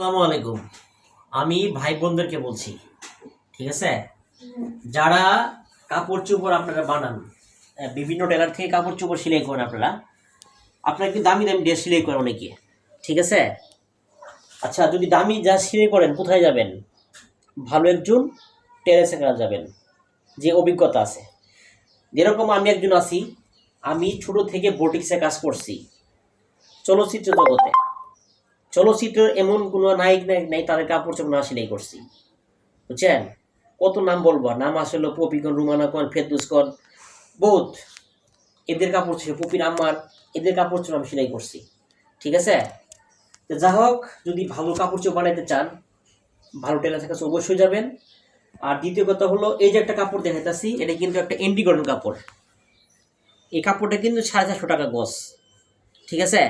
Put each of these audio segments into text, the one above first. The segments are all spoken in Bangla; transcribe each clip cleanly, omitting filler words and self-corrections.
আসসালামু আলাইকুম। আমি ভাই বোনদেরকে বলছি, ঠিক আছে, যারা কাপড় চোপড় আপনারা বানান, বিভিন্ন টেলার থেকে কাপড় চোপড় সেলাই করেন, আপনারা কিন্তু দামি দামি ড্রেস সেলাই করেন অনেকে, ঠিক আছে। আচ্ছা, যদি দামি যা সেলাই করেন কোথায় যাবেন? ভালো একজন টেলার সেখানে যাবেন, যে অভিজ্ঞতা আছে। যেরকম আমি একজন আছি, আমি ছোট থেকে বোটিক্সে কাজ করছি, চলচ্চিত্র জগতে। চলচ্চিত্রের এমন কোনো নায়ক নাই তাদের কাপড় চোপড় না সেলাই করছি, বুঝছেন। কত নাম বলবো, নাম আসলে পপিকন, রুমানা কন, ফেরদৌস কন, বহুত। এদের কাপড় ছিল পপির আম্মার, এদের কাপড় চোপড় আমি সেলাই করছি, ঠিক আছে। তো যা হোক, যদি ভালো কাপড় চোপড় বানাইতে চান, ভালো টেলার কাছে অবশ্যই যাবেন। আর দ্বিতীয় কথা হলো, এই যে একটা কাপড় দেখাইতেছি, এটা কিন্তু একটা এন্টিকটন কাপড়। এই কাপড়টা কিন্তু 450 টাকা গজ, ঠিক আছে।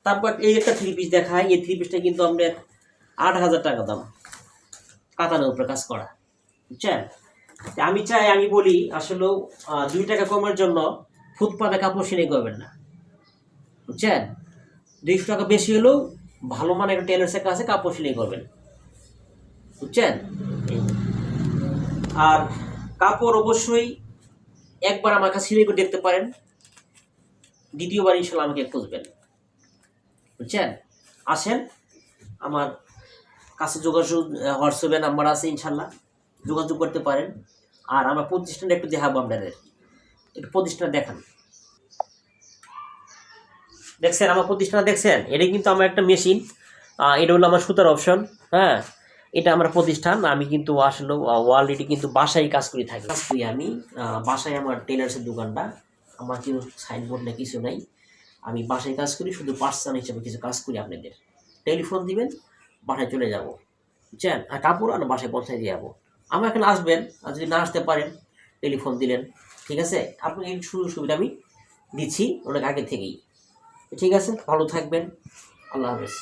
তারপর এই একটা থ্রি পিস দেখায়, এই থ্রি পিসটা কিন্তু আমাদের 8,000 টাকা দাম, কাতানের উপরে কাজ করা, বুঝছেন। আমি চাই, আমি বলি আসলে 2 টাকা কমের জন্য ফুটপাতে কাপড় সেলাই করবেন না, বুঝছেন। 200 টাকা বেশি হলেও ভালো মানের টেলার্সের কাছে কাপড় সেলাই করবেন, বুঝছেন। আর কাপড় অবশ্যই একবার আমার কাছে সেলাই করে দেখতে পারেন, দ্বিতীয়বার ইনশাল্লাহ আমাকে খুঁজবেন, বুঝছেন। আসেন আমার কাছে, যোগাযোগ হোয়াটসঅ্যাপে নাম্বার আছে, ইনশাল্লাহ যোগাযোগ করতে পারেন। আর আমার প্রতিষ্ঠানটা একটু দেখাবো আপনাদের, একটু প্রতিষ্ঠান দেখান। দেখছেন আমার প্রতিষ্ঠান, দেখছেন, এটা কিন্তু আমার একটা মেশিন, এটা হলো আমার সুতার অপশন, হ্যাঁ। এটা আমার প্রতিষ্ঠান, আমি কিন্তু আসলে অলরেডি কিন্তু বাসায় কাজ করি থাকি, কাজ করি আমি বাসায়। আমার টেলার্সের দোকানটা, আমার কিছু সাইনবোর্ড না কিছু নাই, আমি বাসায় কাজ করি, শুধু পার্সন হিসেবে কিছু কাজ করি। আপনাদের টেলিফোন দিবেন, বাসায় চলে যাব, বুঝছেন। আর কাপড় আর বাসায় পৌঁছায় দিয়ে যাবো। আমার এখানে আসবেন, আর যদি না আসতে পারেন টেলিফোন দিলেন, ঠিক আছে। আপনাকে এই সুযোগ সুবিধা আমি দিচ্ছি অনেক আগে থেকেই, ঠিক আছে। ভালো থাকবেন, আল্লাহ হাফেজ।